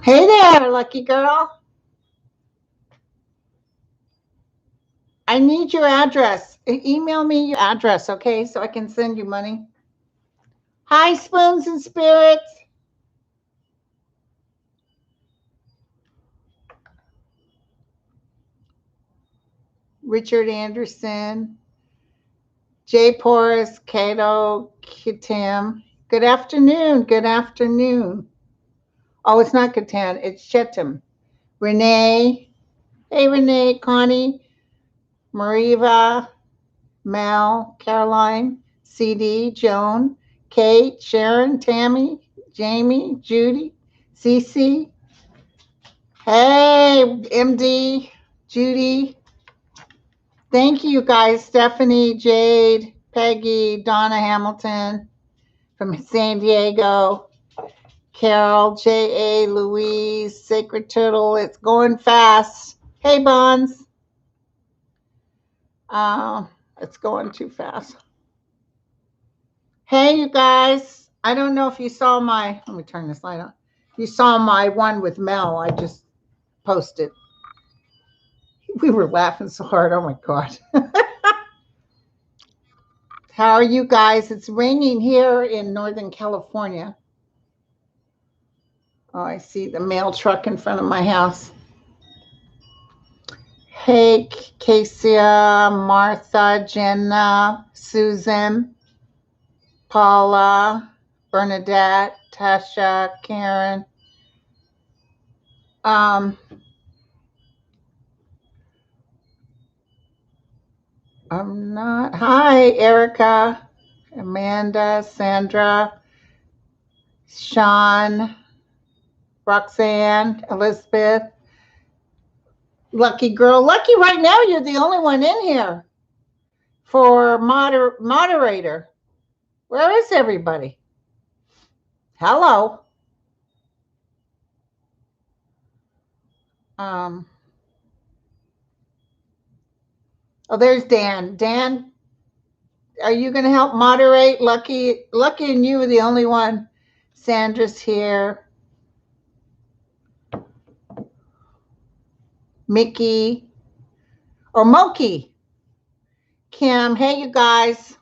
Hey there, lucky girl. I need your address. Email me your address, okay, so I can send you money. Hi, spoons and spirits. Richard Anderson, Jay Porras, Cato, Kitam. Good afternoon. Good afternoon. Oh, it's not Catan, it's Chetam. Renee. Hey, Renee, Connie, Mariva, Mel, Caroline, CD, Joan, Kate, Sharon, Tammy, Jamie, Judy, Cece. Hey, MD, Judy. Thank you guys. Stephanie, Jade, Peggy, Donna Hamilton from San Diego, Carol, J.A., Louise, Sacred Turtle. It's going fast. Hey, Bonds. It's going too fast. Hey, you guys. I don't know if you saw let me turn this light on. You saw my one with Mel. I just posted. We were laughing so hard. Oh my God. How are you guys? It's raining here in Northern California. Oh, I see the mail truck in front of my house. Hey, Cassia, Martha, Jenna, Susan, Paula, Bernadette, Tasha, Karen. I'm not. Hi, Erica, Amanda, Sandra, Sean, Roxanne, Elizabeth. Lucky girl. Lucky right now, you're the only one in here for moderator. Where is everybody? Hello. Oh, there's Dan. Dan, are you going to help moderate? Lucky and you are the only one. Sandra's here. Mickey or Moki. Kim. Hey, you guys.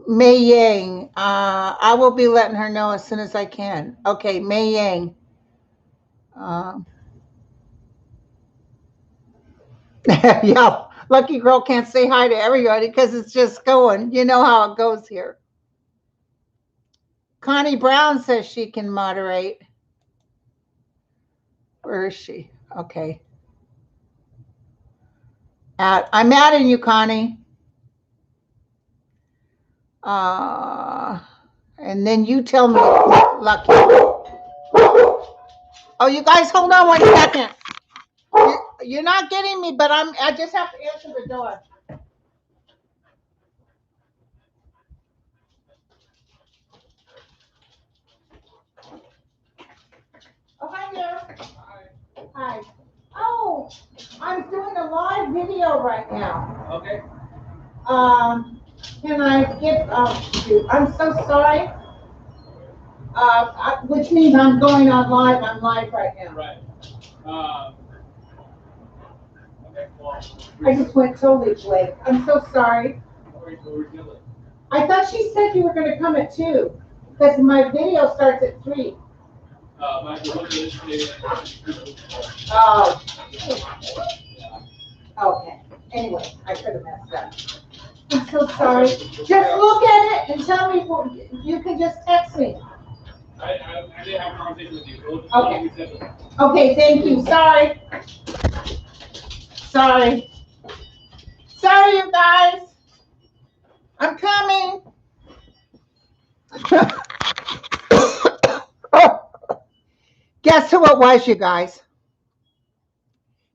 Mei Yang. I will be letting her know as soon as I can. Okay, Mei Yang. Yeah, lucky girl can't say hi to everybody because it's just going. You know how it goes here. Connie Brown says she can moderate. Where is she? Okay. I'm adding you, Connie. And then you tell me, Lucky. Oh, you guys, hold on 1 second. You're not getting me, but I just have to answer the door. Oh, hi there. Hi. Oh, I'm doing a live video right now. Okay. Can I get? I'm so sorry. Which means I'm going on live. I'm live right now. Right. Okay. Well, I just went totally blank. I'm so sorry. what were you doing? I thought she said you were going to come at 2 because my video starts at 3. My Oh. Okay. Anyway, I could have messed up. I'm so sorry. Just look at it and tell me. You can just text me. I didn't have a conversation with you. Okay. Okay, thank you. Sorry. Sorry, you guys. I'm coming. Guess who it was, you guys?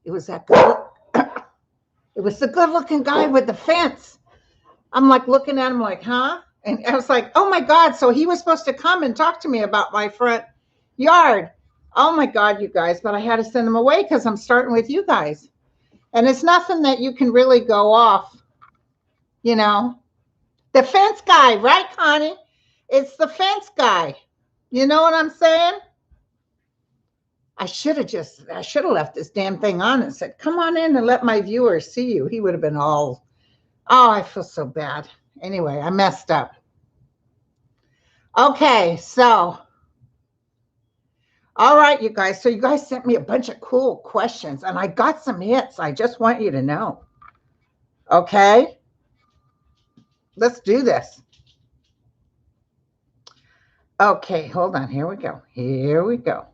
It was that good. It was the good-looking guy with the fence. I'm like looking at him like, huh? And I was like, oh my God. So he was supposed to come and talk to me about my front yard. Oh my God, you guys. But I had to send him away because I'm starting with you guys. And it's nothing that you can really go off you know, the fence guy, right, Connie? It's the fence guy. You know what I'm saying? I should have left this damn thing on and said, come on in and let my viewers see you. He would have been all, oh, I feel so bad. Anyway, I messed up. Okay, so, all right, you guys. So you guys sent me a bunch of cool questions and I got some hits. I just want you to know. Okay, let's do this. Okay, hold on. Here we go. Here we go.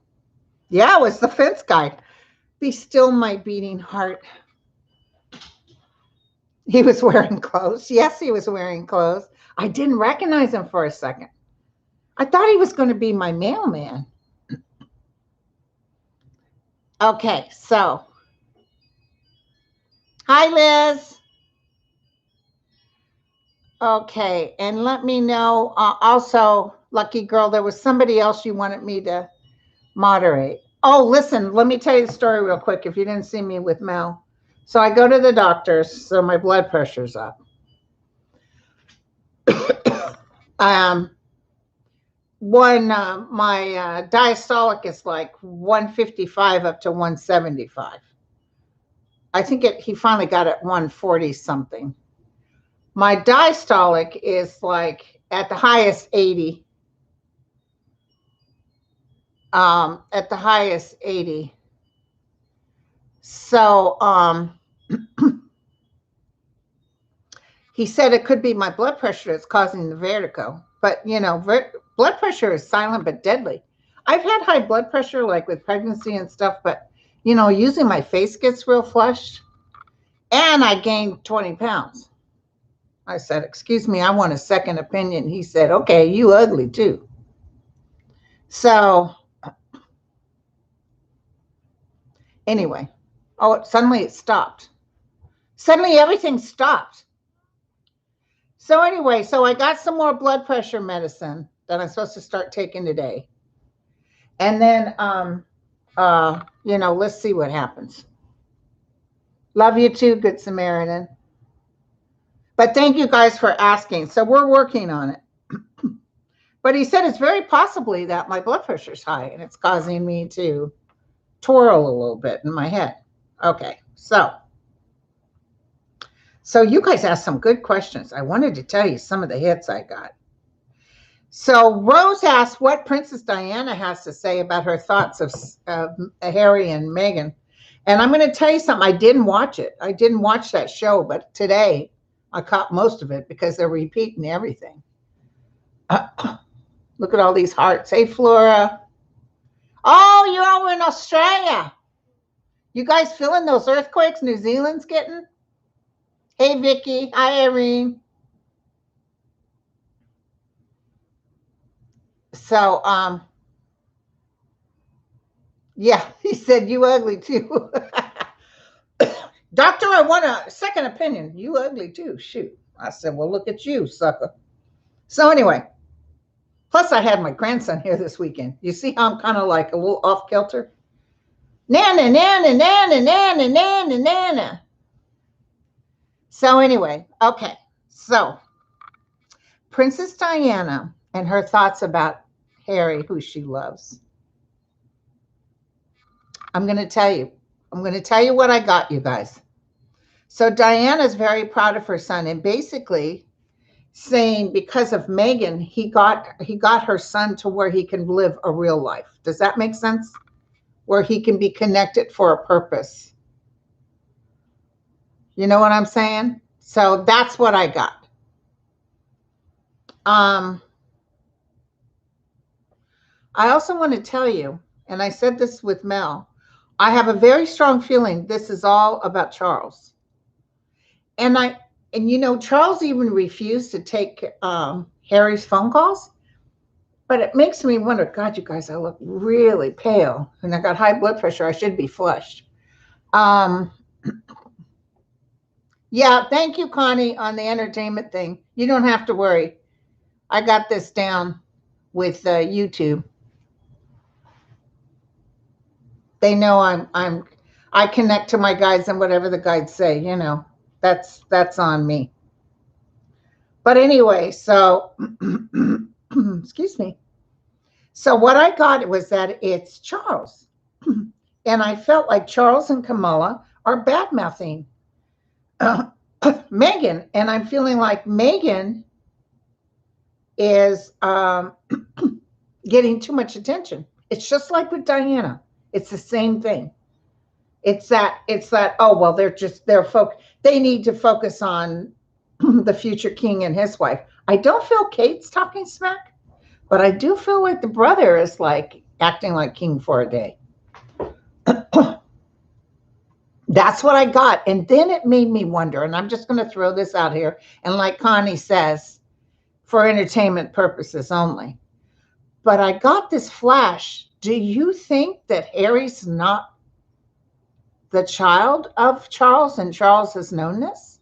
Yeah, it was the fence guy. Be still, my beating heart. He was wearing clothes. Yes, he was wearing clothes. I didn't recognize him for a second. I thought he was going to be my mailman. Okay, so. Hi, Liz. Okay, and let me know. Also, Lucky Girl, there was somebody else you wanted me to moderate. Oh, listen, let me tell you the story real quick if you didn't see me with Mel. So I go to the doctor's, so my blood pressure's up. My diastolic is like 155 up to 175. I think he finally got it 140 something. My diastolic is like at the highest 80. At the highest 80. So he said it could be my blood pressure that's causing the vertigo. But, you know, blood pressure is silent but deadly. I've had high blood pressure, like with pregnancy and stuff, but, you know, usually my face gets real flushed. And I gained 20 pounds. I said, excuse me, I want a second opinion. He said, okay, you ugly too. So anyway, suddenly it stopped. Suddenly everything stopped. So anyway, so I got some more blood pressure medicine that I'm supposed to start taking today. And then, you know, let's see what happens. Love you too, Good Samaritan. But thank you guys for asking. So we're working on it. But he said it's very possibly that my blood pressure is high and it's causing me to twirl a little bit in my head. Okay, so you guys asked some good questions. I wanted to tell you some of the hits I got. So Rose asked what Princess Diana has to say about her thoughts of Harry and Meghan. And I'm going to tell you something. I didn't watch it. I didn't watch that show, but today I caught most of it because they're repeating everything. Look at all these hearts. Hey, Flora. Oh, you're over in Australia. You guys feeling those earthquakes New Zealand's getting? Hey, Vicky. Hi, Irene. So, yeah, he said, you ugly too. Doctor, I want a second opinion. You ugly too. Shoot. I said, well, look at you, sucker. So anyway, plus I had my grandson here this weekend. You see how I'm kind of like a little off kilter? Nana, nana, nana, nana, nana, nana. So anyway, okay. So Princess Diana and her thoughts about Harry, who she loves. I'm going to tell you. I'm going to tell you what I got, you guys. So Diana's very proud of her son and basically saying because of Meghan, he got her son to where he can live a real life. Does that make sense? Where he can be connected for a purpose. You know what I'm saying? So that's what I got. I also want to tell you, and I said this with Mel, I have a very strong feeling this is all about Charles. And you know, Charles even refused to take Harry's phone calls. But it makes me wonder, God, you guys, I look really pale and I got high blood pressure. I should be flushed. Yeah, thank you, Connie, on the entertainment thing. You don't have to worry. I got this down with YouTube. They know I connect to my guides and whatever the guides say, you know, that's on me. But anyway, so excuse me. So what I got was that it's Charles. And I felt like Charles and Camilla are bad mouthing Megan. And I'm feeling like Megan is getting too much attention. It's just like with Diana. It's the same thing. It's that, oh, well, they need to focus on the future king and his wife. I don't feel Kate's talking smack, but I do feel like the brother is like acting like king for a day. That's what I got. And then it made me wonder, and I'm just going to throw this out here. And like Connie says, for entertainment purposes only. But I got this flash. Do you think that Harry's not the child of Charles and Charles has known this?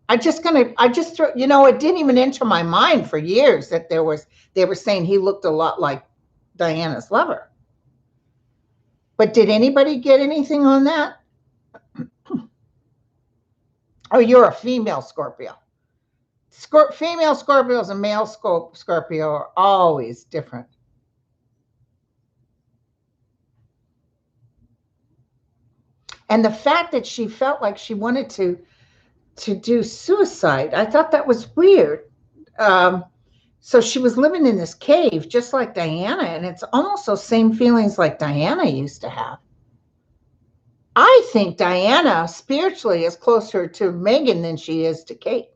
It didn't even enter my mind for years that they were saying he looked a lot like Diana's lover. But did anybody get anything on that? Oh, you're a female Scorpio. Female Scorpios and male Scorpio are always different. And the fact that she felt like she wanted to do suicide, I thought that was weird. So she was living in this cave just like Diana, and it's almost those same feelings like Diana used to have. I think Diana spiritually is closer to Megan than she is to Kate.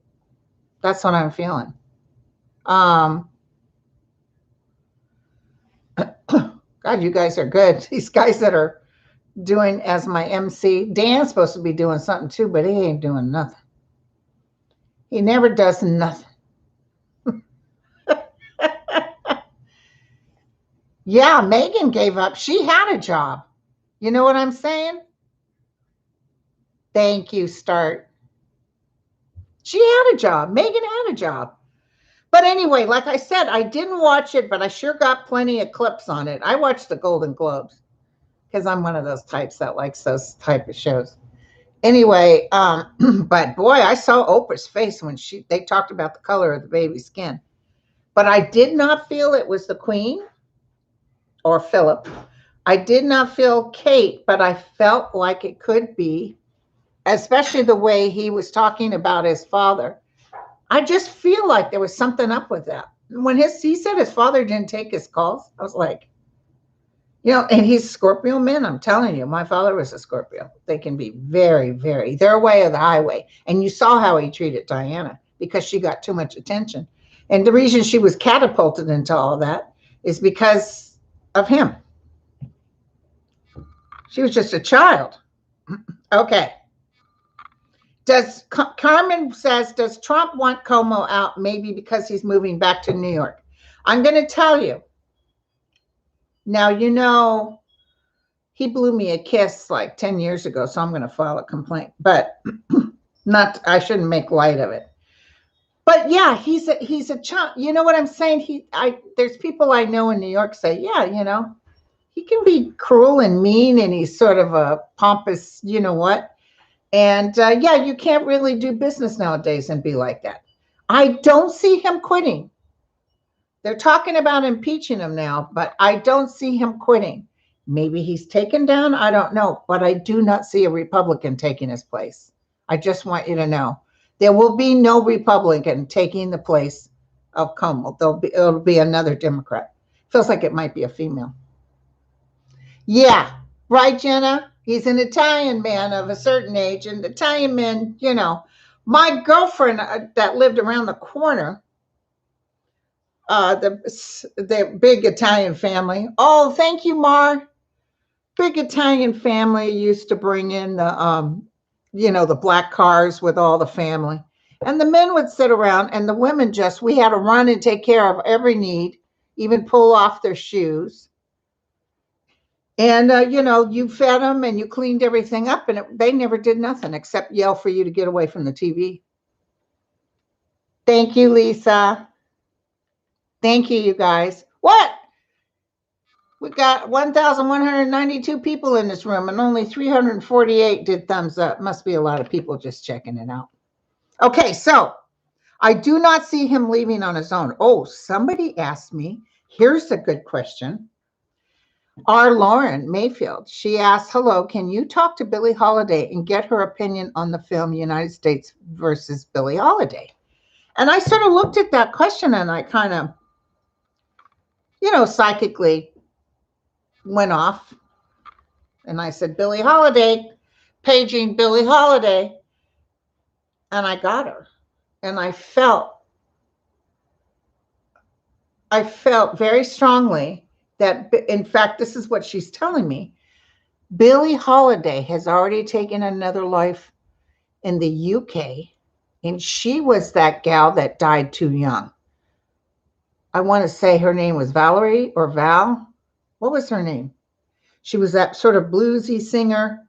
That's what I'm feeling. God, you guys are good. These guys that are doing as my MC, Dan's supposed to be doing something too, but he ain't doing nothing. He never does nothing. Yeah, Megan gave up. She had a job. You know what I'm saying? Thank you, Start. She had a job. Megan had a job. But anyway, like I said, I didn't watch it, but I sure got plenty of clips on it. I watched the Golden Globes because I'm one of those types that likes those type of shows. Anyway, but boy, I saw Oprah's face when they talked about the color of the baby's skin. But I did not feel it was the Queen or Philip. I did not feel Kate, but I felt like it could be, especially the way he was talking about his father. I just feel like there was something up with that. When he said his father didn't take his calls, I was like, and he's Scorpio man. I'm telling you, my father was a Scorpio. They can be very, very, their way or the highway. And you saw how he treated Diana because she got too much attention. And the reason she was catapulted into all that is because of him. She was just a child. Okay. Carmen says, does Trump want Cuomo out? Maybe because he's moving back to New York. I'm going to tell you. Now, he blew me a kiss like 10 years ago, so I'm going to file a complaint. But I shouldn't make light of it. But yeah, he's a child. You know what I'm saying? There's people I know in New York say, yeah, he can be cruel and mean, and he's sort of a pompous, you know what? And yeah, you can't really do business nowadays and be like that. I don't see him quitting. They're talking about impeaching him now, but I don't see him quitting. Maybe he's taken down. I don't know. But I do not see a Republican taking his place. I just want you to know. There will be no Republican taking the place of Cuomo. It'll be another Democrat. Feels like it might be a female. Yeah. Right, Jenna? He's an Italian man of a certain age. And Italian men, my girlfriend that lived around the corner, the big Italian family. Oh, thank you, Mar. Big Italian family used to bring in the black cars with all the family. And the men would sit around and the women we had to run and take care of every need, even pull off their shoes. And, you fed them and you cleaned everything up, and they never did nothing except yell for you to get away from the TV. Thank you, Lisa. Thank you, you guys. What? We got 1,192 people in this room, and only 348 did thumbs up. Must be a lot of people just checking it out. Okay, so I do not see him leaving on his own. Oh, somebody asked me. Here's a good question. Our Lauren Mayfield, she asked, hello, can you talk to Billie Holiday and get her opinion on the film United States versus Billie Holiday? And I sort of looked at that question and I kind of, psychically went off. And I said, Billie Holiday, paging Billie Holiday. And I got her. And I felt very strongly that, in fact, this is what she's telling me. Billie Holiday has already taken another life in the UK, and she was that gal that died too young. I want to say her name was Valerie or Val. What was her name? She was that sort of bluesy singer.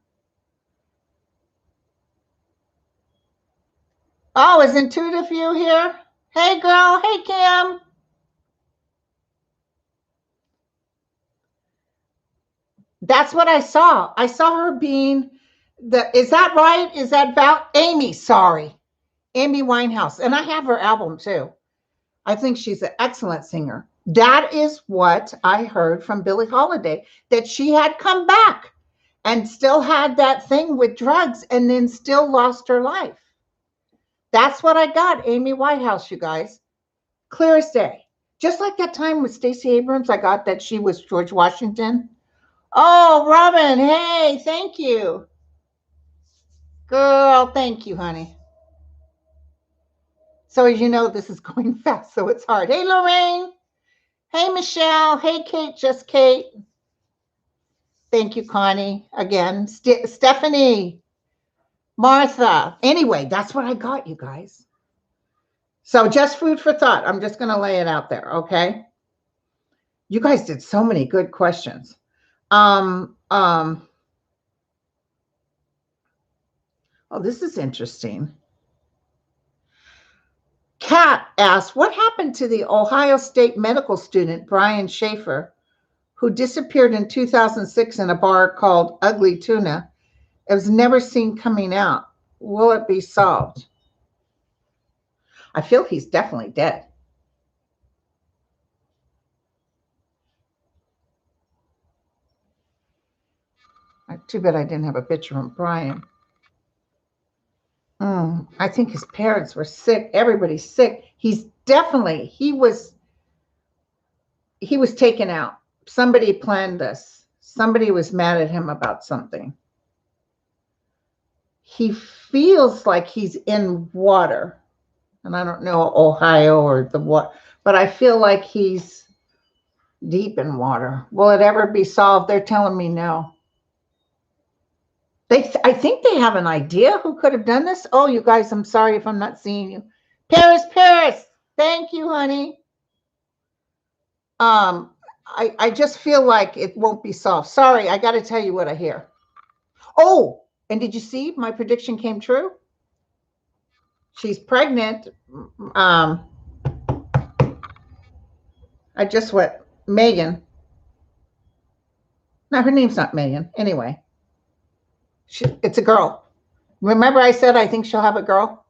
Oh, is Intuitive You here? Hey, girl. Hey, Kim. That's what I saw. I saw her being is that right? Is that Val? Amy, sorry. Amy Winehouse. And I have her album too. I think she's an excellent singer. That is what I heard from Billie Holiday, that she had come back and still had that thing with drugs and then still lost her life. That's what I got, Amy Winehouse, you guys. Clear as day. Just like that time with Stacey Abrams, I got that she was George Washington. Oh, Robin, hey, thank you. Girl, thank you, honey. So as you know, this is going fast, so it's hard. Hey, Lorraine. Hey, Michelle. Hey, Kate, just Kate. Thank you, Connie. Again, Stephanie, Martha. Anyway, that's what I got, you guys. So just food for thought. I'm just going to lay it out there, okay? You guys did so many good questions. Oh, this is interesting. Kat asked, what happened to the Ohio State medical student, Brian Shafer, who disappeared in 2006 in a bar called Ugly Tuna? It was never seen coming out. Will it be solved? I feel he's definitely dead. Too bad I didn't have a picture of Brian. I think his parents were sick. Everybody's sick. He was taken out. Somebody planned this. Somebody was mad at him about something. He feels like he's in water. And I don't know Ohio or the what, but I feel like he's deep in water. Will it ever be solved? They're telling me no. I think they have an idea who could have done this. Oh, you guys, I'm sorry if I'm not seeing you. Paris, thank you, honey. I just feel like it won't be solved. Sorry, I got to tell you what I hear. Oh, and did you see my prediction came true? She's pregnant. I just went, Megan. No, her name's not Megan. Anyway, it's a girl. Remember I said I think she'll have a girl?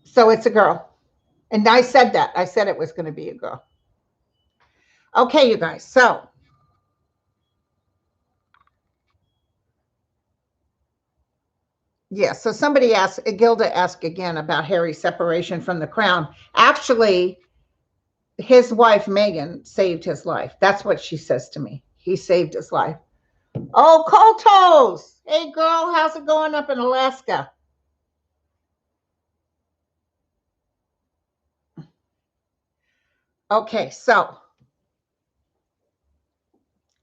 So it's a girl. And I said that. I said it was going to be a girl. Okay, you guys. So yeah, so somebody asked, Gilda asked again about Harry's separation from the crown. Actually, his wife, Megan, saved his life. That's what she says to me. He saved his life. Oh, Cold Toes. Hey, girl, how's it going up in Alaska? Okay, so.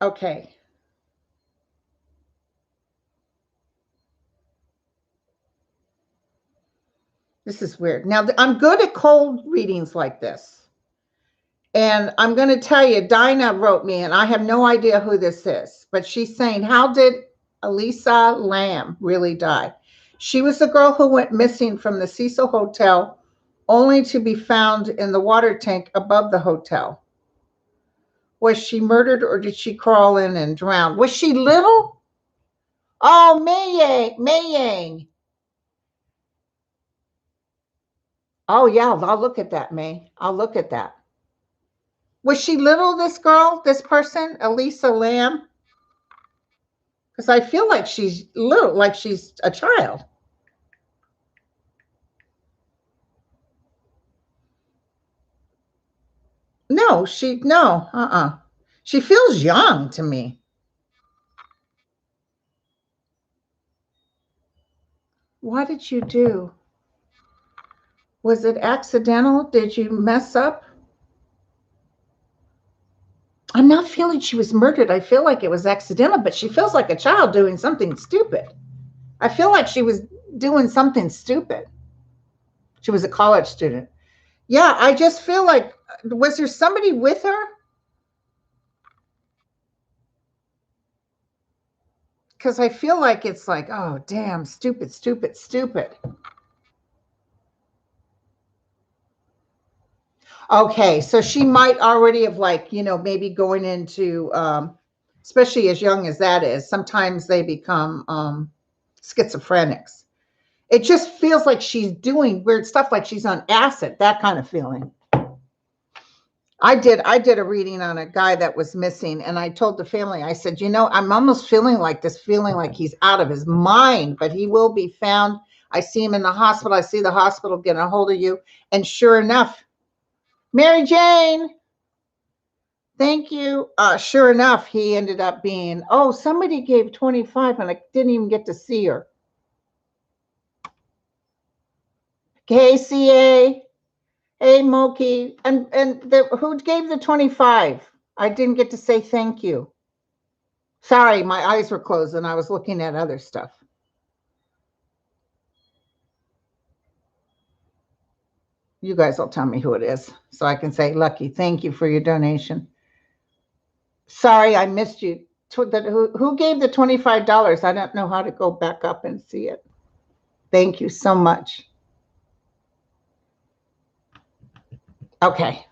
Okay. This is weird. Now, I'm good at cold readings like this. And I'm going to tell you, Dinah wrote me, and I have no idea who this is, but she's saying, how did Elisa Lamb really die? She was the girl who went missing from the Cecil Hotel, only to be found in the water tank above the hotel. Was she murdered or did she crawl in and drown? Was she little? Oh, May Yang. Oh, yeah, I'll look at that, May. I'll look at that. Was she little, this girl, this person, Elisa Lamb? Because I feel like she's little, like she's a child. No, She feels young to me. What did you do? Was it accidental? Did you mess up? I'm not feeling she was murdered. I feel like it was accidental, but she feels like a child doing something stupid. I feel like she was doing something stupid. She was a college student. Yeah, I just feel like, was there somebody with her? Because I feel like it's like, oh, damn, stupid, stupid, stupid. Okay, so she might already have, like, maybe going into, especially as young as that is, sometimes they become schizophrenics. It just feels like she's doing weird stuff, like she's on acid, that kind of feeling. I did a reading on a guy that was missing, and I told the family, I said, I'm almost feeling like he's out of his mind, but he will be found. I see him in the hospital. I see the hospital getting a hold of you. And sure enough, Mary Jane, thank you. Sure enough, he ended up being, oh, somebody gave 25 and I didn't even get to see her. KCA. Hey, Moki, and who gave the 25? I didn't get to say thank you. Sorry, my eyes were closed and I was looking at other stuff. You guys will tell me who it is so I can say, Lucky, thank you for your donation. Sorry, I missed you. Who gave the $25? I don't know how to go back up and see it. Thank you so much. Okay.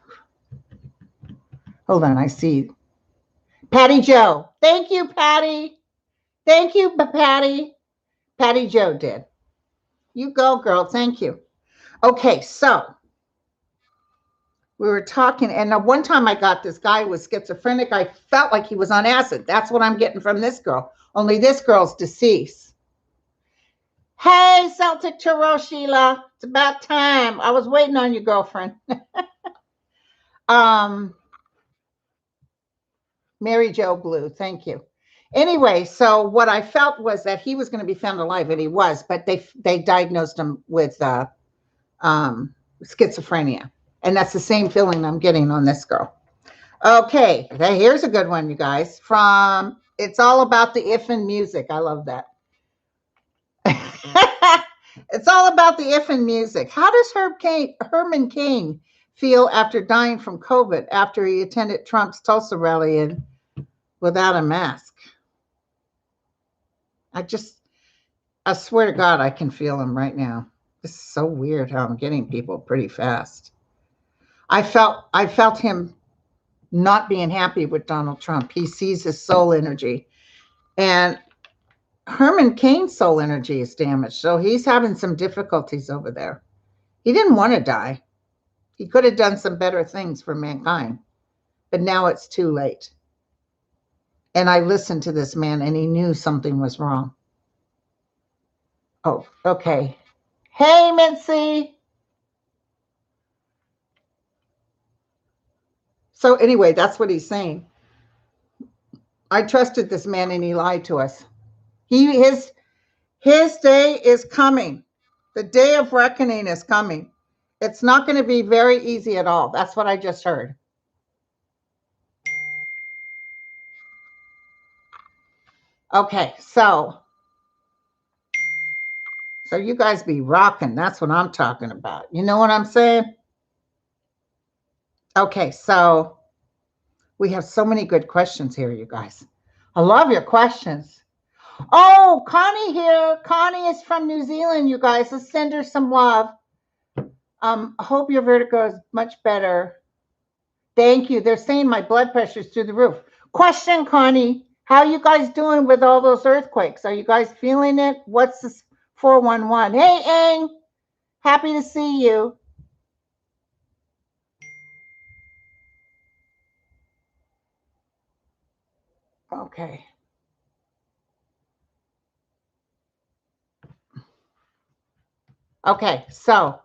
Hold on, I see. Patty Joe. Thank you, Patty. Thank you, Patty. Patty Joe did. You go, girl. Thank you. Okay, so we were talking, and one time I got this guy who was schizophrenic. I felt like he was on acid. That's what I'm getting from this girl. Only this girl's deceased. Hey, Celtic Tarot Sheila. It's about time. I was waiting on you, girlfriend. Mary Jo Blue, thank you. Anyway, so what I felt was that he was going to be found alive, and he was, but they diagnosed him with schizophrenia. And that's the same feeling I'm getting on this girl. Okay, here's a good one, you guys. From It's All About the If in Music. I love that. It's all about the if in music. How does Herman Cain feel after dying from COVID after he attended Trump's Tulsa rally without a mask? I swear to God, I can feel him right now. This is so weird how I'm getting people pretty fast. I felt him not being happy with Donald Trump. He sees his soul energy. And Herman Cain's soul energy is damaged. So he's having some difficulties over there. He didn't want to die. He could have done some better things for mankind. But now it's too late. And I listened to this man and he knew something was wrong. Oh, okay. Hey, Mitzi. So anyway, that's what he's saying. I trusted this man and he lied to us. His day is coming. The day of reckoning is coming. It's not going to be very easy at all. That's what I just heard. Okay, so you guys be rocking. That's what I'm talking about. You know what I'm saying? Okay, so we have so many good questions here, you guys. I love your questions. Oh, Connie here. Connie is from New Zealand, you guys. Let's send her some love. Hope your vertigo is much better. Thank you. They're saying my blood pressure is through the roof. Question, Connie. How you guys doing with all those earthquakes? Are you guys feeling it? What's this 411? Hey, Ang. Happy to see you. Okay. Okay, so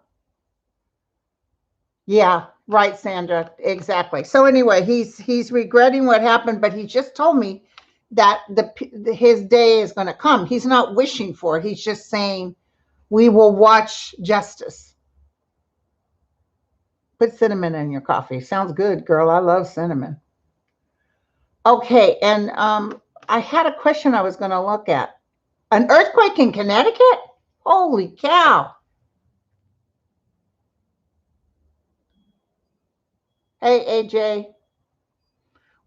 yeah, right, Sandra, exactly. So anyway, he's regretting what happened, but he just told me that his day is going to come. He's not wishing for it. He's just saying we will watch justice. Put cinnamon in your coffee. Sounds good, girl. I love cinnamon. Okay, and I had a question I was going to look at. An earthquake in Connecticut? Holy cow! Hey, AJ.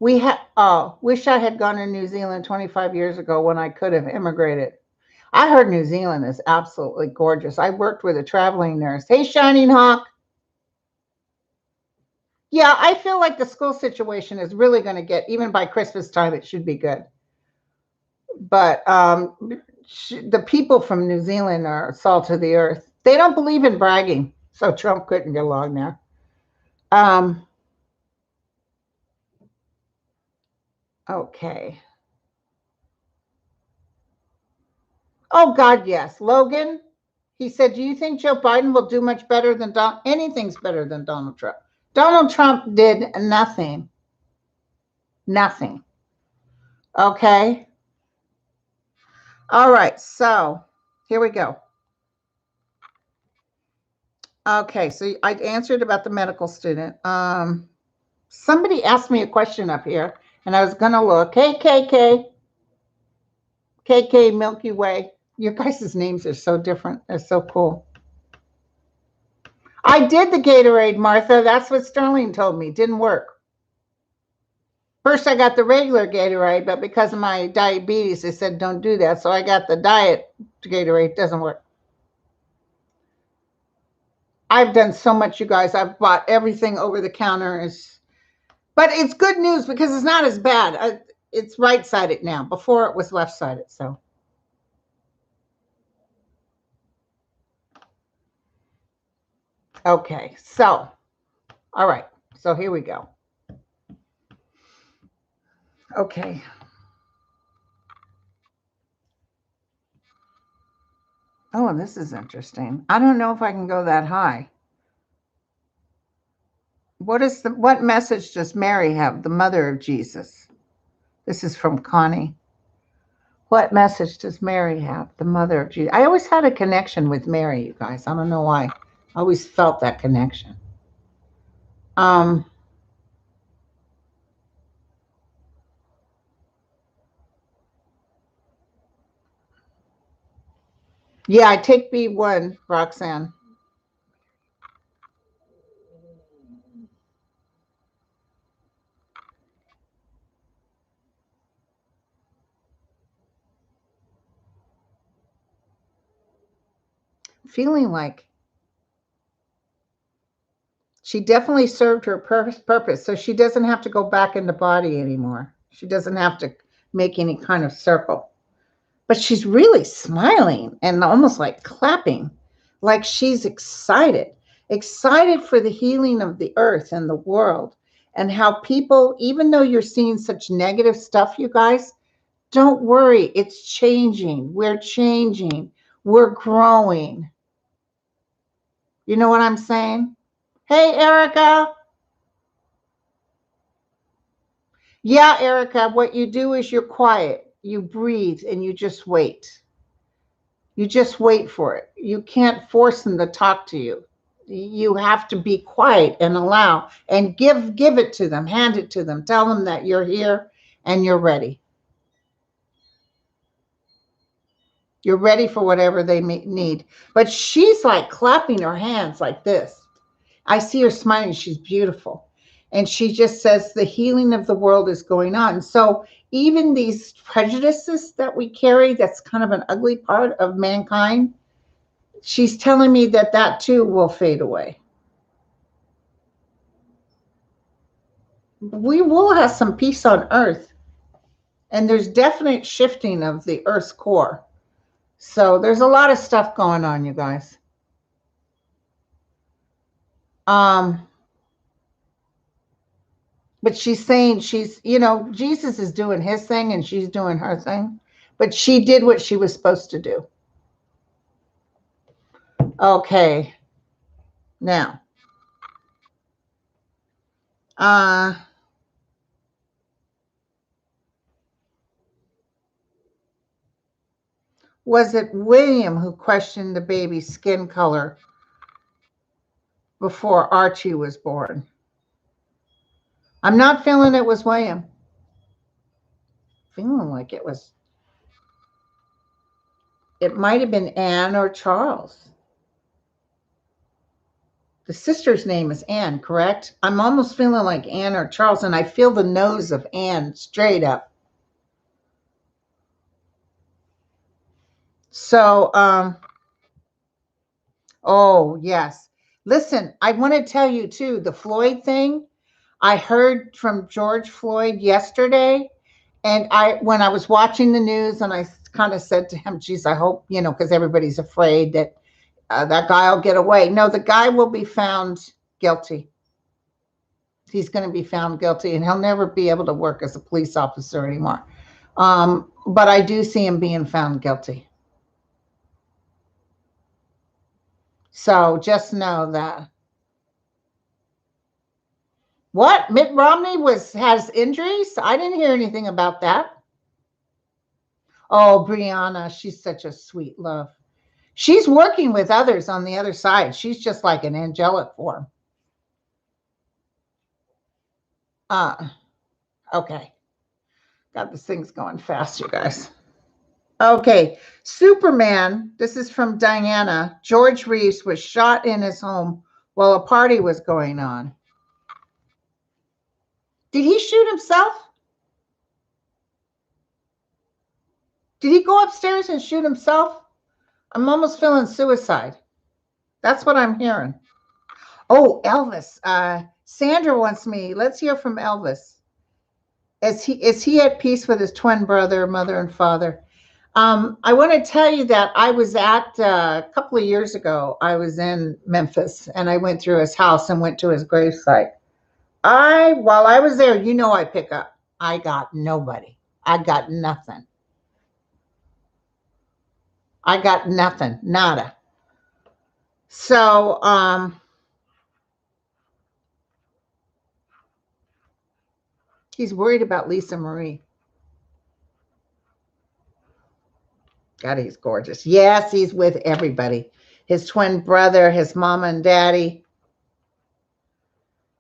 We had wish I had gone to New Zealand 25 years ago when I could have immigrated. I heard New Zealand is absolutely gorgeous. I worked with a traveling nurse. Hey, Shining Hawk. Yeah, I feel like the school situation is really going to get, even by Christmas time, it should be good. But the people from New Zealand are salt of the earth. They don't believe in bragging, so Trump couldn't get along there. Okay. Oh, God, yes. Logan, he said, do you think Joe Biden will do much better than anything's better than Donald Trump? Donald Trump did nothing. Nothing. Okay. All right. So here we go. Okay. So I answered about the medical student. Somebody asked me a question up here, and I was going to look. Hey, KK, Milky Way. Your guys' names are so different. They're so cool. I did the Gatorade, Martha. That's what Sterling told me. Didn't work. First, I got the regular Gatorade, but because of my diabetes, they said don't do that. So I got the diet Gatorade. Doesn't work. I've done so much, you guys. I've bought everything over the counter. But it's good news because it's not as bad. It's right-sided now. Before it was left-sided. So. Okay. So, all right. So here we go. Okay. Oh, this is interesting. I don't know if I can go that high. What message does Mary have, the mother of Jesus? This is from Connie. What message does Mary have, the mother of Jesus? I always had a connection with Mary, you guys. I don't know why. I always felt that connection. Um, yeah, I take B1, Roxanne. Feeling like she definitely served her purpose, so she doesn't have to go back in the body anymore. She doesn't have to make any kind of circle. But she's really smiling and almost like clapping, like she's excited for the healing of the earth and the world, and how people, even though you're seeing such negative stuff, you guys, don't worry. It's changing. We're changing. We're growing. You know what I'm saying? Hey, Erica. Yeah, Erica, what you do is you're quiet. You breathe and you just wait. You just wait for it. You can't force them to talk to you. You have to be quiet and allow and give it to them, hand it to them, tell them that you're here and you're ready. You're ready for whatever they need. But she's like clapping her hands like this. I see her smiling. She's beautiful. And she just says the healing of the world is going on. So even these prejudices that we carry, that's kind of an ugly part of mankind, she's telling me that that too will fade away. We will have some peace on earth, and there's definite shifting of the earth's core. So there's a lot of stuff going on, you guys. Um, But she's saying Jesus is doing his thing and she's doing her thing. But she did what she was supposed to do. Okay. Now, uh, was it William who questioned the baby's skin color before Archie was born? I'm not feeling it was William. Feeling like it might have been Anne or Charles. The sister's name is Anne, correct? I'm almost feeling like Anne or Charles, and I feel the nose of Anne straight up. So, oh, yes. Listen, I want to tell you too, the Floyd thing, I heard from George Floyd yesterday, and when I was watching the news, and I kind of said to him, geez, I hope, because everybody's afraid that that guy will get away. No, the guy will be found guilty. He's going to be found guilty, and he'll never be able to work as a police officer anymore. But I do see him being found guilty. So just know that. What? Mitt Romney has injuries? I didn't hear anything about that. Oh, Brianna, she's such a sweet love. She's working with others on the other side. She's just like an angelic form. Okay. God, this thing's going fast, you guys. Okay. Superman, this is from Diana. George Reeves was shot in his home while a party was going on. Did he shoot himself? Did he go upstairs and shoot himself? I'm almost feeling suicide. That's what I'm hearing. Oh, Elvis. Sandra wants me. Let's hear from Elvis. Is he at peace with his twin brother, mother, and father? I want to tell you that I was at a couple of years ago. I was in Memphis, and I went through his house and went to his gravesite. While I was there, I pick up. I got nobody. I got nothing. I got nothing. Nada. So, he's worried about Lisa Marie. God, he's gorgeous. Yes, he's with everybody. His twin brother, his mama and daddy.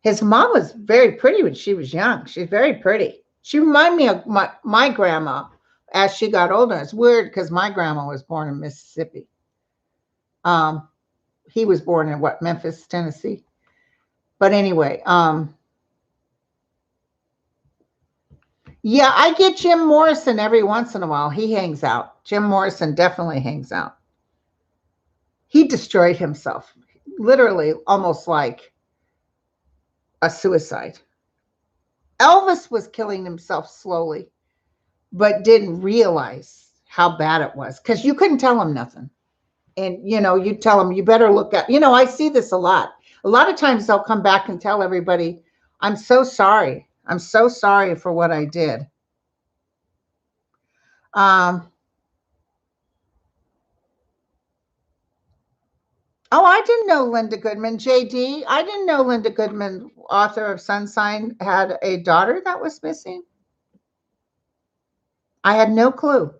His mom was very pretty when she was young. She's very pretty. She reminded me of my grandma as she got older. It's weird because my grandma was born in Mississippi. He was born in Memphis, Tennessee. But anyway, yeah, I get Jim Morrison every once in a while. He hangs out. Jim Morrison definitely hangs out. He destroyed himself, literally almost like a suicide. Elvis was killing himself slowly, but didn't realize how bad it was because you couldn't tell him nothing. And, you tell him, you better look at, I see this a lot. A lot of times they'll come back and tell everybody, I'm so sorry. I'm so sorry for what I did. Oh, I didn't know Linda Goodman, JD. I didn't know Linda Goodman, author of Sunshine, had a daughter that was missing. I had no clue.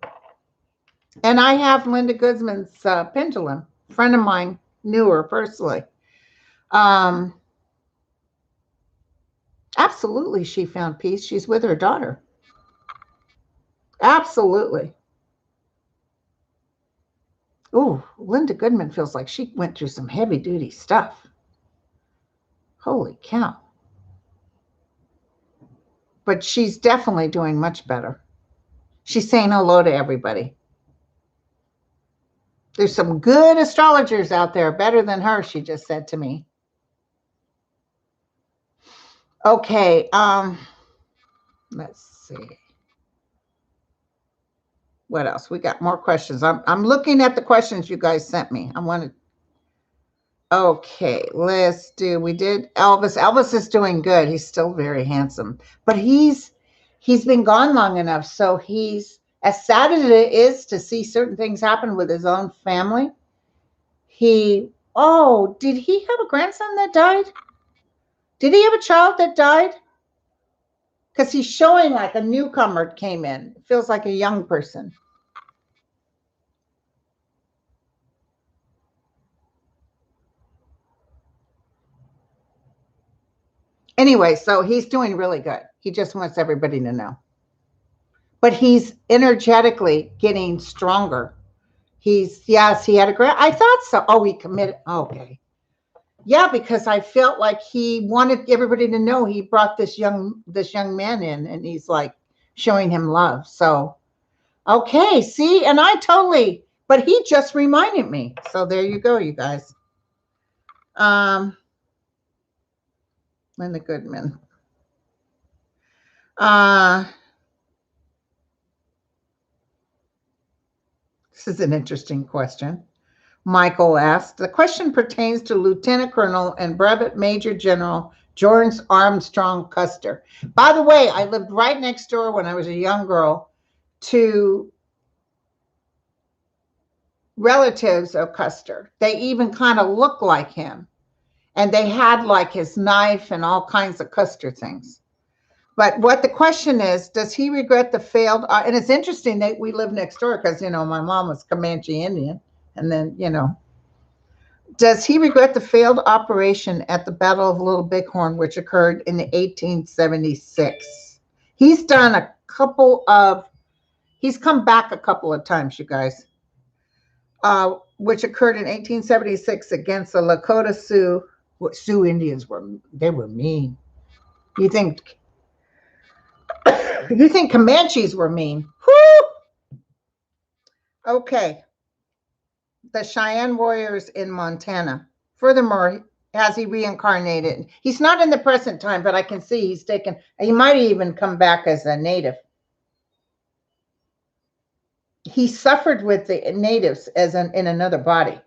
And I have Linda Goodman's pendulum. A friend of mine knew her personally. Absolutely, she found peace. She's with her daughter. Absolutely. Ooh, Linda Goodman feels like she went through some heavy duty stuff. Holy cow. But she's definitely doing much better. She's saying hello to everybody. There's some good astrologers out there, better than her, she just said to me. Okay, let's see. What else? We got more questions. I'm looking at the questions you guys sent me. I want to Okay, let's do. We did Elvis. Elvis is doing good. He's still very handsome, but he's been gone long enough. So he's as sad as it is to see certain things happen with his own family. He did he have a grandson that died? Did he have a child that died? Because he's showing like a newcomer came in. It feels like a young person. Anyway, so he's doing really good. He just wants everybody to know. But he's energetically getting stronger. Yes, he had a grant. I thought so. Oh, he committed. Okay. Yeah, because I felt like he wanted everybody to know he brought this young man in and he's like showing him love. So okay, see, and I totally but he just reminded me. So there you go, you guys. Linda Goodman. Uh this is an interesting question. Michael asked, the question pertains to Lieutenant Colonel and Brevet Major General George Armstrong Custer. By the way, I lived right next door when I was a young girl to relatives of Custer. They even kind of looked like him. And they had like his knife and all kinds of Custer things. But what the question is, does he regret the failed? And it's interesting that we live next door because, my mom was Comanche Indian. And then, does he regret the failed operation at the Battle of Little Bighorn, which occurred in 1876? He's come back a couple of times, you guys, which occurred in 1876 against the Lakota Sioux. Sioux Indians they were mean. You think Comanches were mean? Whoo! Okay. The Cheyenne warriors in Montana. Furthermore, has he reincarnated? He's not in the present time, but I can see he might even come back as a native. He suffered with the natives in another body.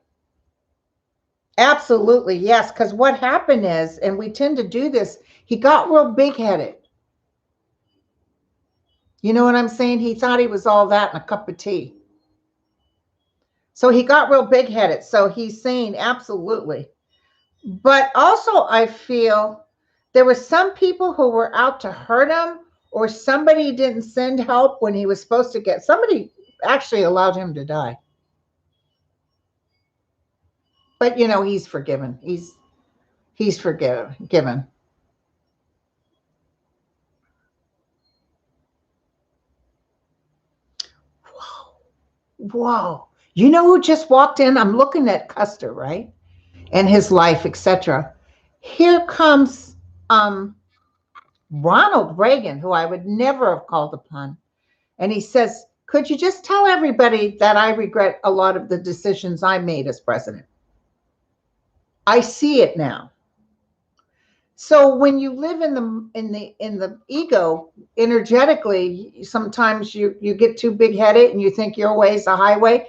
Absolutely, yes. Because what happened is, and we tend to do this, he got real big headed. You know what I'm saying? He thought he was all that in a cup of tea. So he got real big headed. So he's saying absolutely. But also, I feel there were some people who were out to hurt him, or somebody didn't send help when he was supposed to get. Somebody actually allowed him to die. But he's forgiven. He's forgiven. Whoa. You know who just walked in? I'm looking at Custer, right? And his life, etc. Here comes Ronald Reagan, who I would never have called upon. And he says, could you just tell everybody that I regret a lot of the decisions I made as president? I see it now. So when you live in the ego energetically, sometimes you get too big headed and you think your way is the highway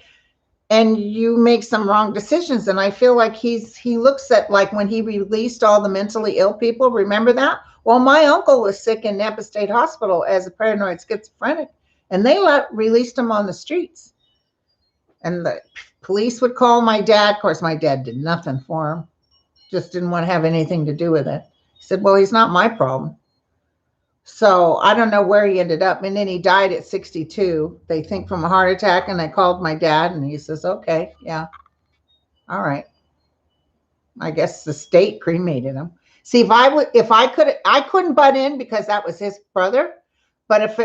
and you make some wrong decisions. And I feel like he looks at, like, when he released all the mentally ill people, remember that? Well, my uncle was sick in Napa State Hospital as a paranoid schizophrenic, and they released him on the streets. And the police would call my dad. Of course, my dad did nothing for him, just didn't want to have anything to do with it. He said, well, he's not my problem. So I don't know where he ended up. And then he died at 62, they think, from a heart attack. And I called my dad and he says, okay, yeah. All right. I guess the state cremated him. See, I couldn't butt in because that was his brother. But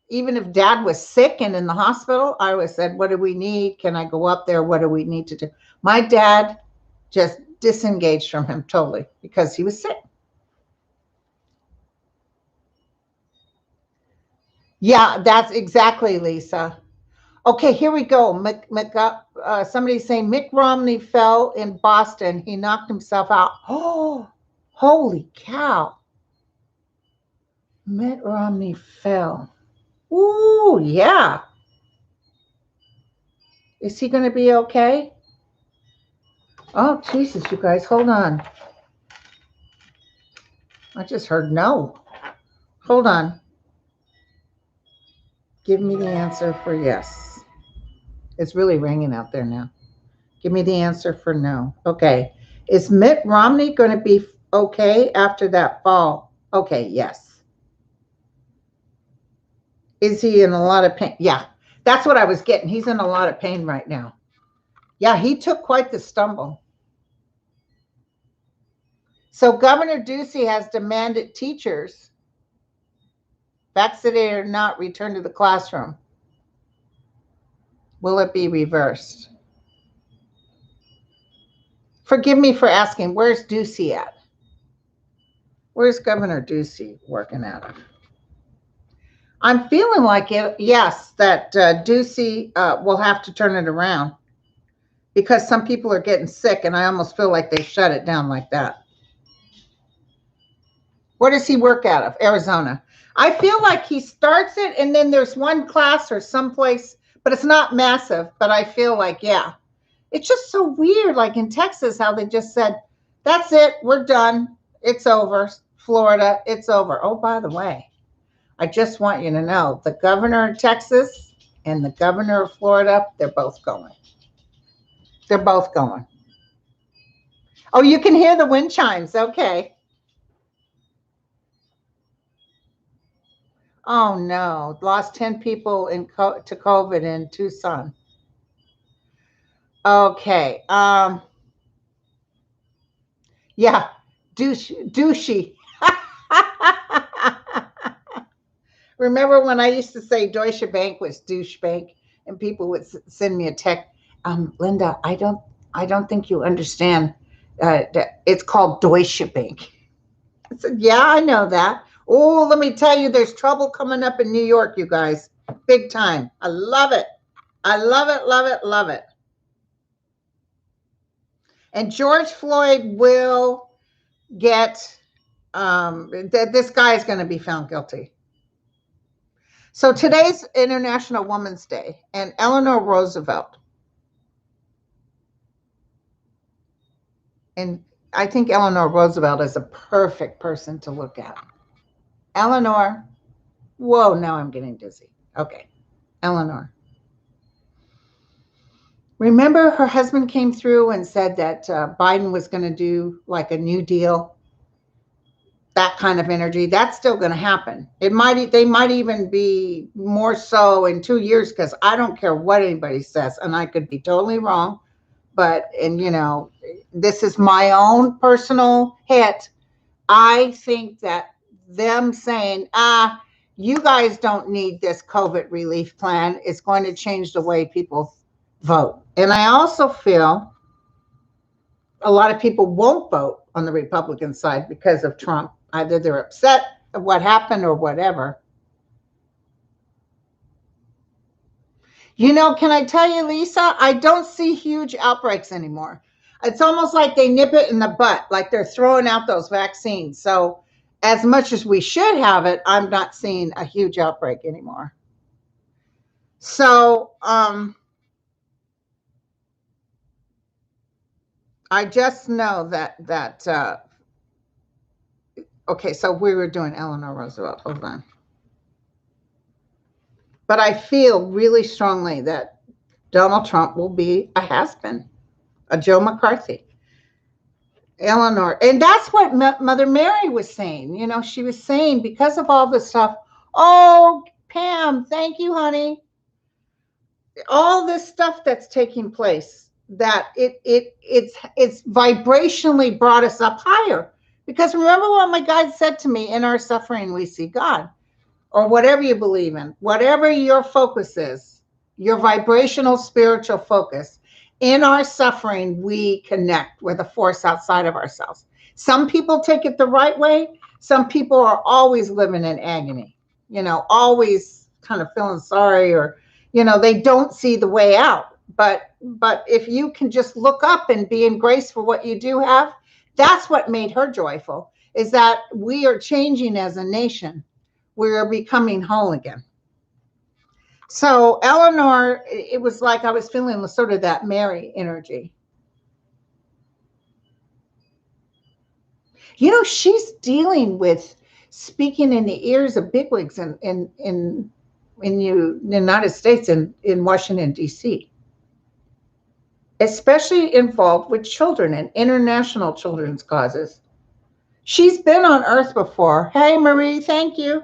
even if dad was sick and in the hospital, I always said, what do we need? Can I go up there? What do we need to do? My dad just disengaged from him totally because he was sick. Yeah, that's exactly, Lisa. Okay, here we go. Somebody's saying Mitt Romney fell in Boston. He knocked himself out. Oh, holy cow. Mitt Romney fell. Ooh, yeah. Is he going to be okay? Oh, Jesus, you guys, hold on. I just heard no. Hold on. Give me the answer for yes. It's really ringing out there now. Give me the answer for no. Okay. Is Mitt Romney going to be okay after that fall? Okay, yes. Is he in a lot of pain? Yeah. That's what I was getting. He's in a lot of pain right now. Yeah, he took quite the stumble. So Governor Ducey has demanded teachers, vaccinated or not, return to the classroom. Will it be reversed? Forgive me for asking, where's Ducey at? Where's Governor Ducey working out of? I'm feeling like it, yes, that Ducey will have to turn it around because some people are getting sick, and I almost feel like they shut it down like that. Where does he work out of? Arizona. I feel like he starts it, and then there's one class or someplace, but it's not massive. But I feel like, yeah, it's just so weird. Like in Texas, how they just said, that's it, we're done, it's over. Florida, it's over. Oh, by the way, I just want you to know the governor of Texas and the governor of Florida, they're both going. They're both going. Oh, you can hear the wind chimes. Okay. Oh, no. Lost 10 people to COVID in Tucson. Okay. Yeah. Douchey. Remember when I used to say Deutsche Bank was douche bank, and people would send me a text, Linda, I don't think you understand. It's called Deutsche Bank. I said, yeah, I know that. Oh, let me tell you, there's trouble coming up in New York, you guys. Big time. I love it. I love it, love it, love it. And George Floyd will get, this guy is going to be found guilty. So today's International Women's Day, and Eleanor Roosevelt, and I think Eleanor Roosevelt is a perfect person to look at. Eleanor, whoa, now I'm getting dizzy. Okay, Eleanor. Remember, her husband came through and said that Biden was going to do like a New Deal, that kind of energy. That's still going to happen. They might even be more so in 2 years, because I don't care what anybody says, and I could be totally wrong. But, and this is my own personal hit. I think that them saying, you guys don't need this COVID relief plan is going to change the way people vote. And I also feel a lot of people won't vote on the Republican side because of Trump. Either they're upset at what happened or whatever. Can I tell you, Lisa, I don't see huge outbreaks anymore. It's almost like they nip it in the butt, like they're throwing out those vaccines. So as much as we should have it, I'm not seeing a huge outbreak anymore. So I just know that okay, so we were doing Eleanor Roosevelt. Hold on. But I feel really strongly that Donald Trump will be a has-been, a Joe McCarthy. Eleanor, and that's what Mother Mary was saying. She was saying, because of all this stuff, oh, Pam, thank you, honey. All this stuff that's taking place, that it's vibrationally brought us up higher. Because remember what my guide said to me, in our suffering we see God, or whatever you believe in, whatever your focus is, your vibrational spiritual focus. In our suffering, we connect with a force outside of ourselves. Some people take it the right way. Some people are always living in agony, always kind of feeling sorry, or, they don't see the way out. But if you can just look up and be in grace for what you do have, that's what made her joyful, is that we are changing as a nation. We are becoming whole again. So Eleanor, it was like I was feeling sort of that Mary energy. She's dealing with speaking in the ears of bigwigs in the United States and in Washington, D.C., especially involved with children and international children's causes. She's been on Earth before. Hey, Marie, thank you.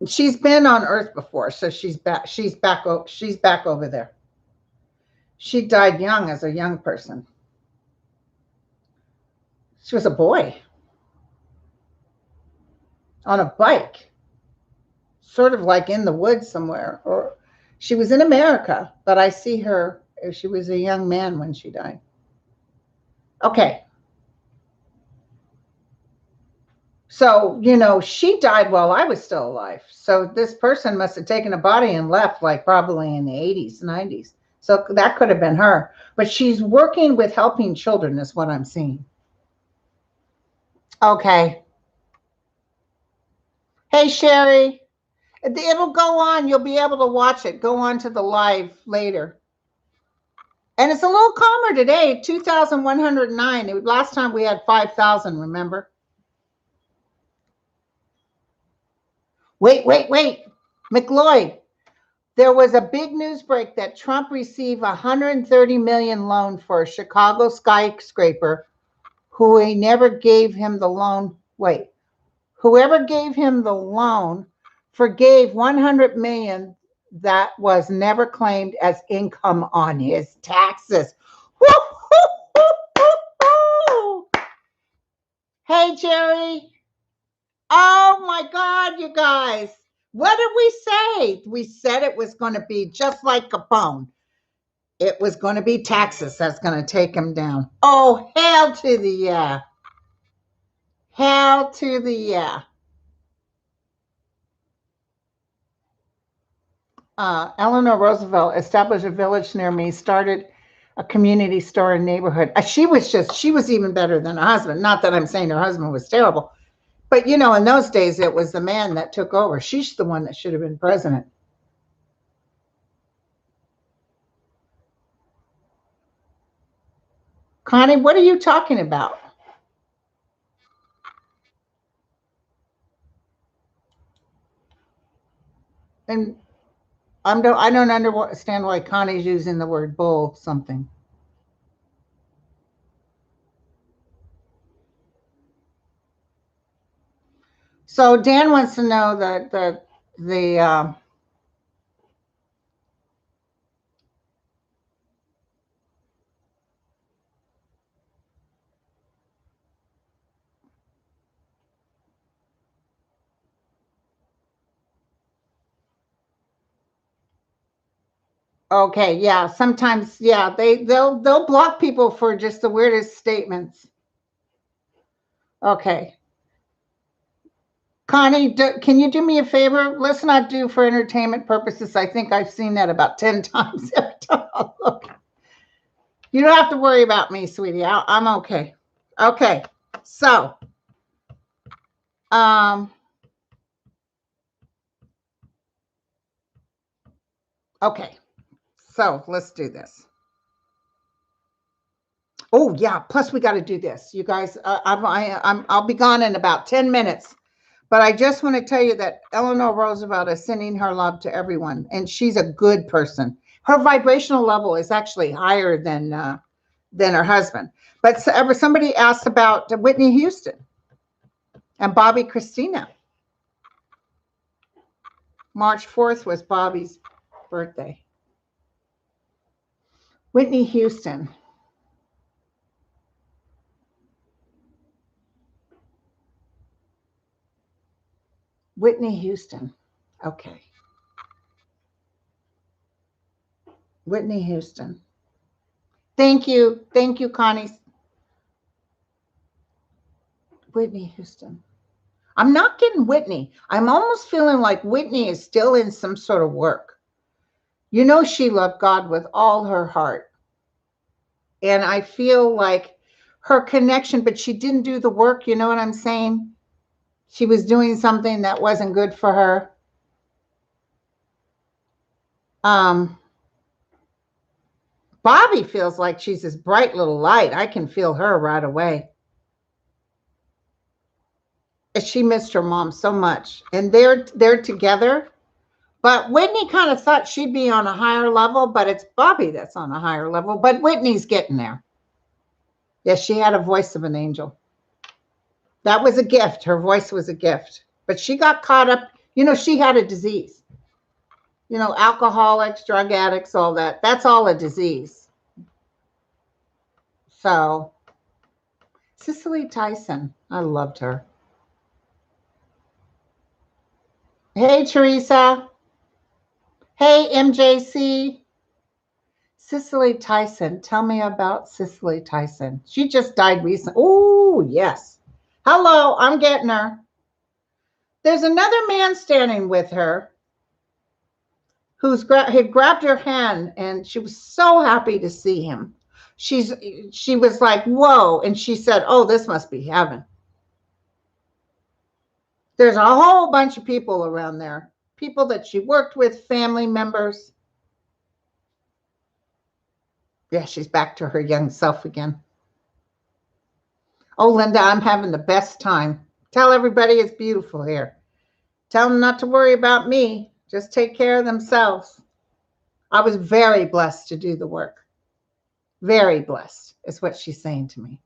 She's been on Earth before, so she's back. She's back over there. She died young as a young person. She was a boy on a bike, sort of like in the woods somewhere. Or she was in America, but I see her. She was a young man when she died. Okay. So, she died while I was still alive. So this person must have taken a body and left, like probably in the 80s, 90s. So that could have been her. But she's working with helping children, is what I'm seeing. Okay. Hey, Sherry. It'll go on. You'll be able to watch it. Go on to the live later. And it's a little calmer today, 2,109. Last time we had 5,000, remember? Wait. McLeod, there was a big news break that Trump received $130 million loan for a Chicago skyscraper, who he never gave him the loan. Whoever gave him the loan forgave $100 million that was never claimed as income on his taxes. Hey, Jerry. Oh my God, you guys. What did we say? We said it was going to be just like Capone. It was going to be taxes that's going to take him down. Oh, hell to the yeah. Hell to the yeah. Eleanor Roosevelt established a village near me, started a community store in neighborhood. She was even better than her husband. Not that I'm saying her husband was terrible, but in those days, it was the man that took over. She's the one that should have been president. Connie, what are you talking about? And I don't understand why Connie's using the word bull something. So Dan wants to know that the okay, yeah, sometimes, yeah, they'll block people for just the weirdest statements. Okay. Connie, can you do me a favor? Let's not do for entertainment purposes. I think I've seen that about 10 times every time I look. You don't have to worry about me, sweetie. I'm okay. Okay. So, okay. So let's do this. Oh yeah. Plus, we got to do this, you guys. I'll be gone in about 10 minutes, but I just want to tell you that Eleanor Roosevelt is sending her love to everyone, and she's a good person. Her vibrational level is actually higher than her husband. But somebody asked about Whitney Houston and Bobby Christina. March 4th was Bobby's birthday. Whitney Houston. Whitney Houston. Okay. Whitney Houston. Thank you. Thank you, Connie. Whitney Houston. I'm not getting Whitney. I'm almost feeling like Whitney is still in some sort of work. She loved God with all her heart. And I feel like her connection, but she didn't do the work. You know what I'm saying? She was doing something that wasn't good for her. Bobby feels like she's this bright little light. I can feel her right away. She missed her mom so much, and they're together. But Whitney kind of thought she'd be on a higher level, but it's Bobby that's on a higher level. But Whitney's getting there. Yes, she had a voice of an angel. That was a gift. Her voice was a gift. But she got caught up. You know, she had a disease. You know, alcoholics, drug addicts, all that. That's all a disease. So, Cicely Tyson, I loved her. Hey, Teresa. Hey, MJC. Cicely Tyson. Tell me about Cicely Tyson. She just died recently. Oh, yes. Hello, I'm getting her. There's another man standing with her had grabbed her hand, and she was so happy to see him. She was like, whoa. And she said, oh, this must be heaven. There's a whole bunch of people around there, people that she worked with, family members. Yeah, she's back to her young self again. Oh, Linda, I'm having the best time. Tell everybody it's beautiful here. Tell them not to worry about me. Just take care of themselves. I was very blessed to do the work. Very blessed is what she's saying to me.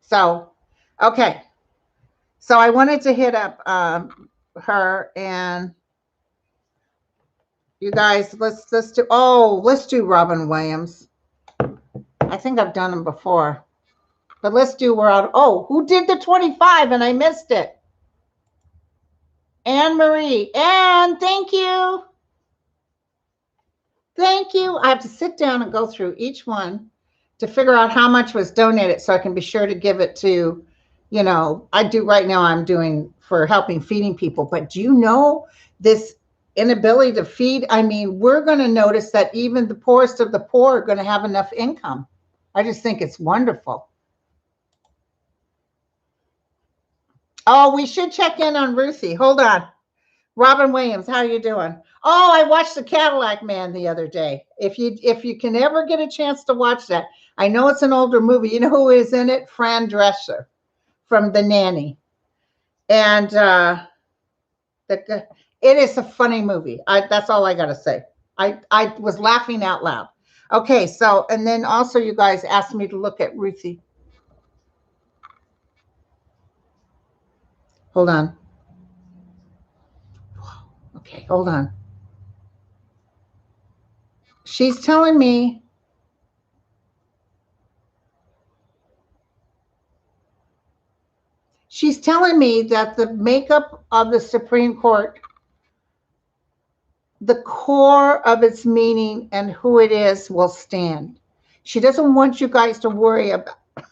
So, okay. So I wanted to hit up her, and you guys, let's do Robin Williams. I think I've done them before, but let's do who did the 25 and I missed it? Anne Marie. Anne, thank you. Thank you. I have to sit down and go through each one to figure out how much was donated so I can be sure to give it to, you know, I do right now, I'm doing for helping feeding people. But do you know this inability to feed? I mean, we're going to notice that even the poorest of the poor are going to have enough income. I just think it's wonderful. Oh, we should check in on Ruthie. Hold on. Robin Williams, how are you doing? Oh, I watched The Cadillac Man the other day. If you can ever get a chance to watch that, I know it's an older movie. You know who is in it? Fran Drescher from The Nanny. And it is a funny movie. That's all I got to say. I was laughing out loud. Okay, so, and then also you guys asked me to look at Ruthie. Hold on. Okay, hold on. She's telling me that the makeup of the Supreme Court, the core of its meaning and who it is, will stand. She doesn't want you guys to worry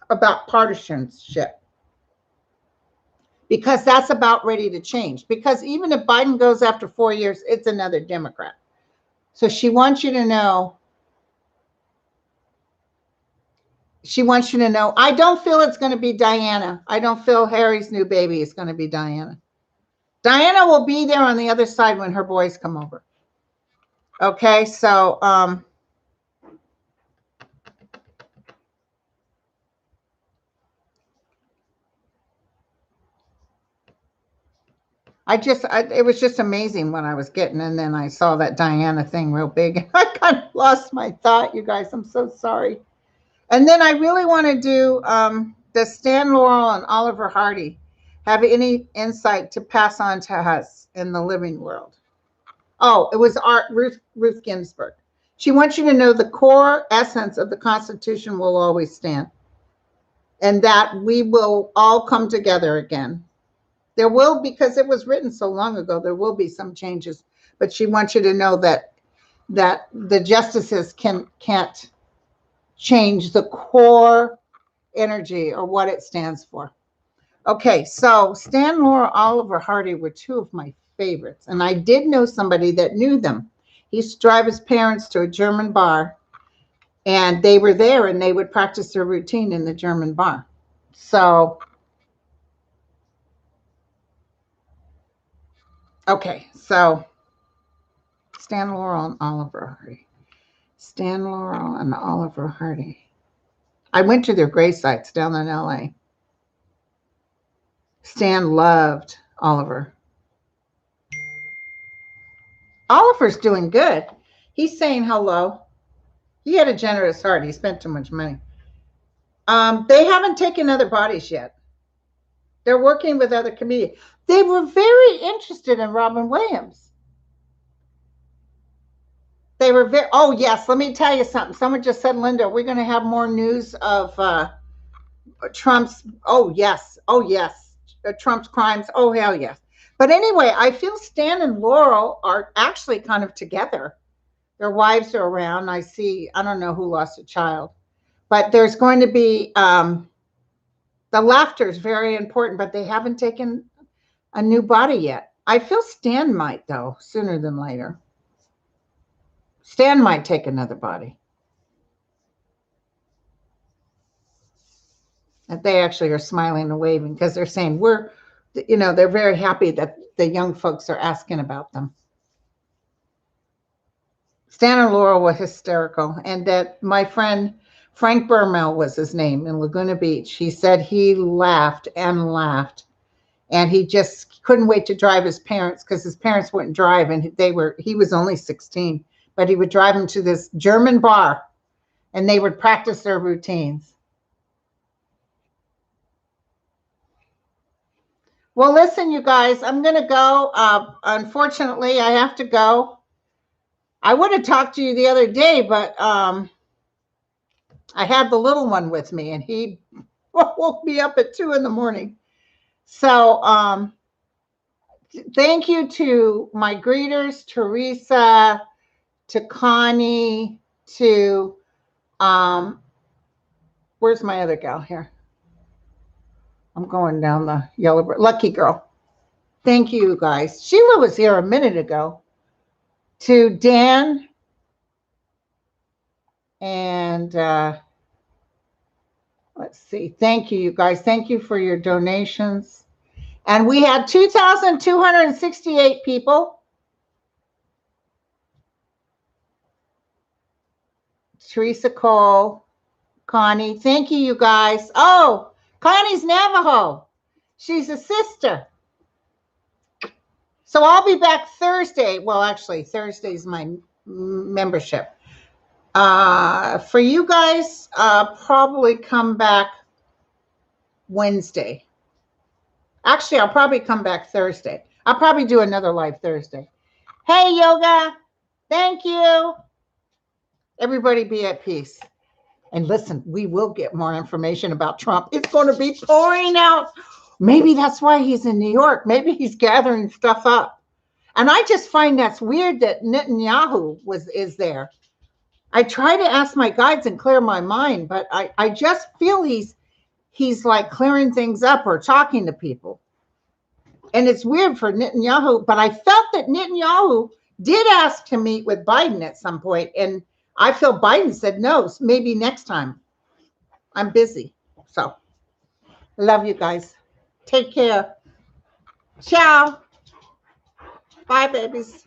about partisanship, because that's about ready to change. Because even if Biden goes after 4 years, it's another Democrat. So she wants you to know. I don't feel it's going to be Diana. I don't feel Harry's new baby is going to be Diana. Diana will be there on the other side when her boys come over. Okay, so it was just amazing when I was getting, and then I saw that Diana thing real big, and I kind of lost my thought, you guys. I'm so sorry. And then I really want to do, does Stan Laurel and Oliver Hardy have any insight to pass on to us in the living world? Oh, it was Ruth Ginsburg. She wants you to know the core essence of the Constitution will always stand, and that we will all come together again. There will, because it was written so long ago, there will be some changes, but she wants you to know that the justices can't change the core energy or what it stands for. Okay, so Stan Laurel, Oliver Hardy were two of my favorites, and I did know somebody that knew them. He used to drive his parents to a German bar, and they were there, and they would practice their routine in the German bar. So Okay, so Stan Laurel and Oliver Hardy. Stan Laurel and Oliver Hardy. I went to their grave sites down in LA. Stan loved Oliver. Oliver's doing good. He's saying hello. He had a generous heart. He spent too much money. They haven't taken other bodies yet. They're working with other comedians. They were very interested in Robin Williams. They were very. Oh yes, let me tell you something. Someone just said, Linda, we're going to have more news of Trump's. Oh yes, Trump's crimes. Oh hell yes. But anyway, I feel Stan and Laurel are actually kind of together. Their wives are around. I see. I don't know who lost a child, but there's going to be. The laughter is very important, but they haven't taken a new body yet. I feel Stan might, though, sooner than later. Stan might take another body. And they actually are smiling and waving because they're saying they're very happy that the young folks are asking about them. Stan and Laurel were hysterical, and that my friend Frank Burmel was his name in Laguna Beach. He said he laughed and laughed. And he just couldn't wait to drive his parents because his parents wouldn't drive, and he was only 16, but he would drive them to this German bar and they would practice their routines. Well, listen, you guys, I'm going to go. Unfortunately, I have to go. I would have talked to you the other day, but I had the little one with me and he woke me up at 2 a.m. So, thank you to my greeters, Teresa, to Connie, to where's my other gal here? I'm going down the yellow brick. Lucky girl. Thank you, guys. Sheila was here a minute ago. To Dan and let's see. Thank you, you guys. Thank you for your donations. And we had 2,268 people. Teresa Cole, Connie. Thank you, you guys. Oh, Connie's Navajo. She's a sister. So I'll be back Thursday. Well, actually, Thursday's my membership. For you guys, probably come back Wednesday. Actually, I'll probably come back Thursday. I'll probably do another live Thursday. Hey, yoga. Thank you. Everybody be at peace. And listen, we will get more information about Trump. It's going to be pouring out. Maybe that's why he's in New York. Maybe he's gathering stuff up. And I just find that's weird that Netanyahu is there. I try to ask my guides and clear my mind, but I just feel he's like clearing things up or talking to people. And it's weird for Netanyahu, but I felt that Netanyahu did ask to meet with Biden at some point, and I feel Biden said no, maybe next time. I'm busy. So, love you guys. Take care. Ciao. Bye, babies.